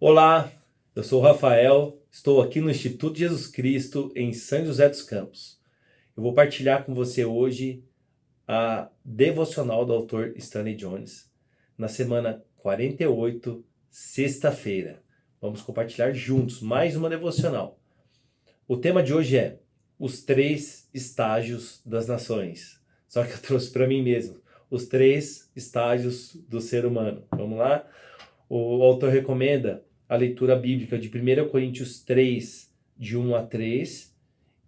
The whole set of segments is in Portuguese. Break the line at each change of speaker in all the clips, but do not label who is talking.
Olá, eu sou o Rafael, estou aqui no Instituto Jesus Cristo em São José dos Campos. Eu vou partilhar com você hoje a devocional do autor Stanley Jones, na semana 48, sexta-feira. Vamos compartilhar juntos mais uma devocional. O tema de hoje é os 3 estágios das nações. Só que eu trouxe para mim mesmo, os 3 estágios do ser humano. Vamos lá? O autor recomenda a leitura bíblica de 1 Coríntios 3, de 1 a 3,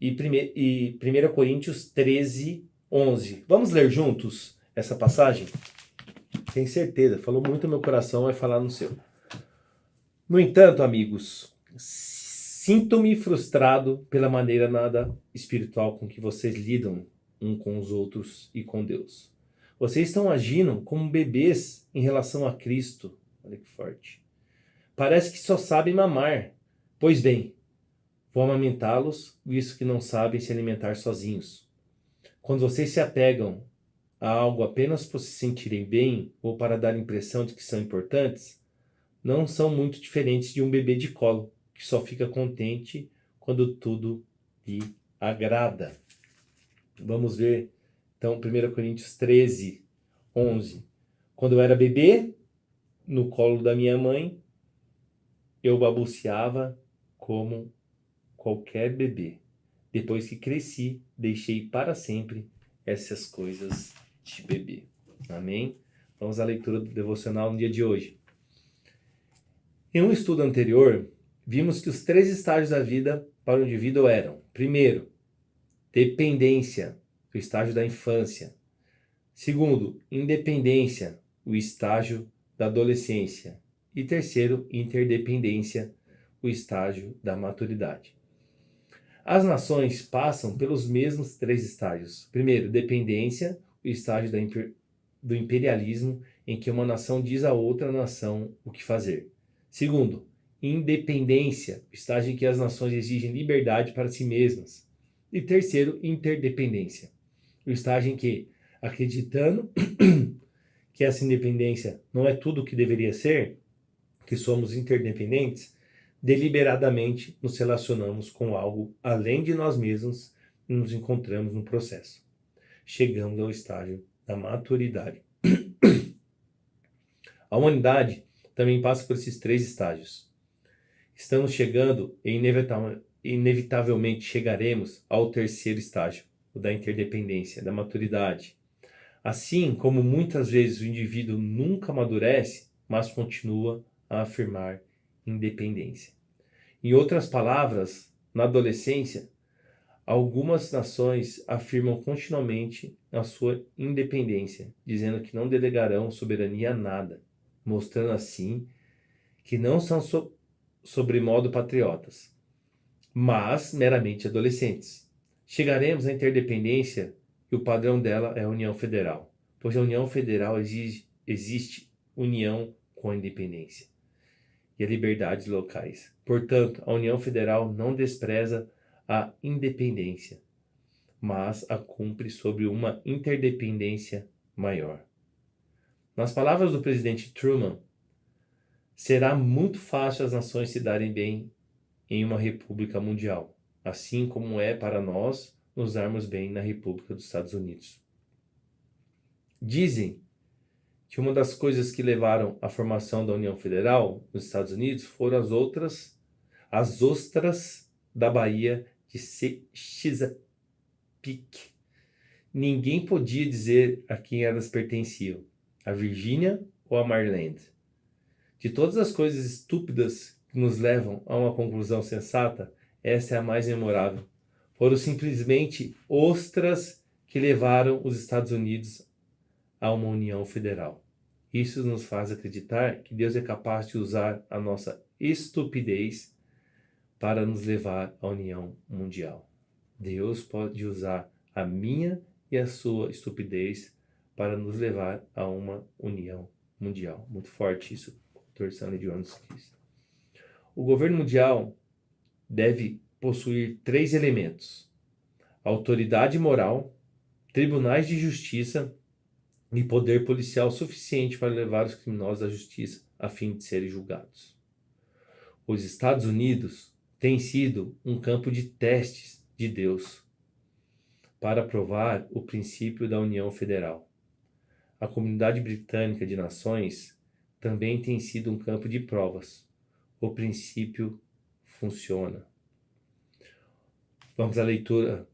e 1 Coríntios 13, 11. Vamos ler juntos essa passagem? Tenho certeza, falou muito no meu coração, vai falar no seu. No entanto, amigos, sinto-me frustrado pela maneira nada espiritual com que vocês lidam um com os outros e com Deus. Vocês estão agindo como bebês em relação a Cristo. Olha que forte. Parece que só sabem mamar. Pois bem, vou amamentá-los, visto que não sabem se alimentar sozinhos. Quando vocês se apegam a algo apenas por se sentirem bem ou para dar a impressão de que são importantes, não são muito diferentes de um bebê de colo, que só fica contente quando tudo lhe agrada. Vamos ver, então, 1 Coríntios 13, 11. Quando eu era bebê, no colo da minha mãe, eu balbuciava como qualquer bebê. Depois que cresci, deixei para sempre essas coisas de bebê. Amém? Vamos à leitura do devocional no dia de hoje. Em um estudo anterior, vimos que os 3 estágios da vida para o indivíduo eram: primeiro, dependência, o estágio da infância. Segundo, independência, o estágio da adolescência. E terceiro, interdependência, o estágio da maturidade. As nações passam pelos mesmos 3 estágios. Primeiro, dependência, o estágio do imperialismo, em que uma nação diz a outra nação o que fazer. Segundo, independência, o estágio em que as nações exigem liberdade para si mesmas. E terceiro, interdependência, o estágio em que, acreditando que essa independência não é tudo o que deveria ser, que somos interdependentes, deliberadamente nos relacionamos com algo além de nós mesmos e nos encontramos no processo. Chegamos ao estágio da maturidade. A humanidade também passa por esses 3 estágios. Estamos chegando e inevitavelmente chegaremos ao terceiro estágio, o da interdependência, da maturidade. Assim como muitas vezes o indivíduo nunca amadurece, mas continua a afirmar independência. Em outras palavras, na adolescência, algumas nações afirmam continuamente a sua independência, dizendo que não delegarão soberania a nada, mostrando assim que não são sobremodo patriotas, mas meramente adolescentes. Chegaremos à interdependência e o padrão dela é a União Federal, pois a União Federal existe união com a independência e a liberdades locais. Portanto, a União Federal não despreza a independência, mas a cumpre sobre uma interdependência maior. Nas palavras do presidente Truman, será muito fácil as nações se darem bem em uma república mundial, assim como é para nós nos darmos bem na República dos Estados Unidos. Dizem que uma das coisas que levaram à formação da União Federal nos Estados Unidos foram as ostras da Baía de Chesapeake. Ninguém podia dizer a quem elas pertenciam, a Virgínia ou a Maryland. De todas as coisas estúpidas que nos levam a uma conclusão sensata, essa é a mais memorável. Foram simplesmente ostras que levaram os Estados Unidos a uma união federal. Isso nos faz acreditar que Deus é capaz de usar a nossa estupidez para nos levar à união mundial. Deus pode usar a minha e a sua estupidez para nos levar a uma união mundial. Muito forte isso, Dr. Stanley Jones. O governo mundial deve possuir 3 elementos: autoridade moral, tribunais de justiça e poder policial suficiente para levar os criminosos à justiça a fim de serem julgados. Os Estados Unidos têm sido um campo de testes de Deus para provar o princípio da União Federal. A Comunidade Britânica de Nações também tem sido um campo de provas. O princípio funciona. Vamos à leitura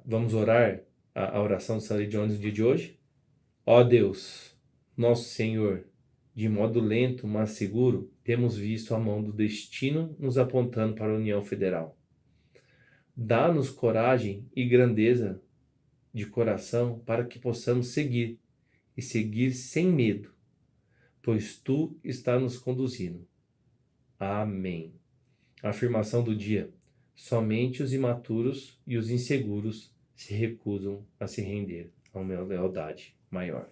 vamos orar a oração de Stanley Jones no dia de hoje? Ó Deus, nosso Senhor, de modo lento, mas seguro, temos visto a mão do destino nos apontando para a União Federal. Dá-nos coragem e grandeza de coração para que possamos seguir, e seguir sem medo, pois Tu está nos conduzindo. Amém. A afirmação do dia: somente os imaturos e os inseguros se recusam a se render a uma lealdade maior.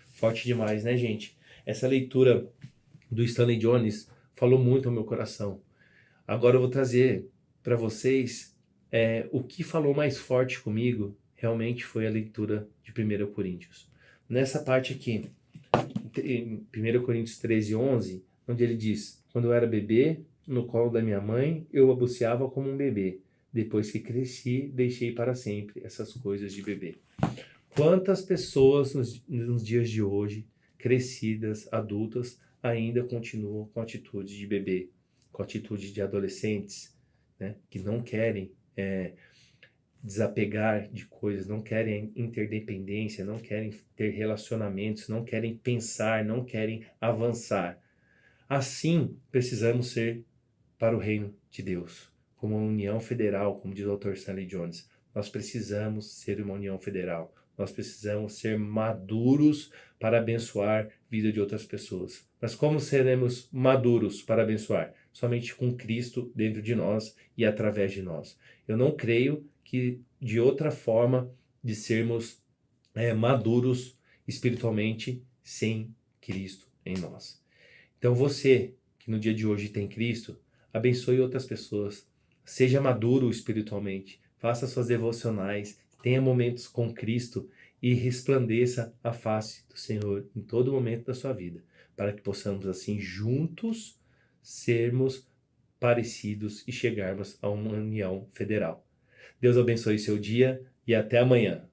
Forte demais, né, gente? Essa leitura do Stanley Jones falou muito ao meu coração. Agora eu vou trazer para vocês o que falou mais forte comigo. Realmente foi a leitura de 1 Coríntios. Nessa parte aqui, em 1 Coríntios 13:11, onde ele diz: quando eu era bebê, no colo da minha mãe, eu balbuciava como um bebê. Depois que cresci, deixei para sempre essas coisas de bebê. Quantas pessoas nos dias de hoje, crescidas, adultas, ainda continuam com atitude de bebê, com atitude de adolescentes, né, que não querem desapegar de coisas, não querem interdependência, não querem ter relacionamentos, não querem pensar, não querem avançar. Assim, precisamos ser para o reino de Deus, como uma união federal, como diz o autor Stanley Jones. Nós precisamos ser uma união federal. Nós precisamos ser maduros para abençoar a vida de outras pessoas. Mas como seremos maduros para abençoar? Somente com Cristo dentro de nós e através de nós. Eu não creio que de outra forma de sermos maduros espiritualmente sem Cristo em nós. Então você, que no dia de hoje tem Cristo, abençoe outras pessoas. Seja maduro espiritualmente. Faça suas devocionais. Tenha momentos com Cristo e resplandeça a face do Senhor em todo momento da sua vida, para que possamos assim juntos sermos parecidos e chegarmos a uma união federal. Deus abençoe seu dia e até amanhã.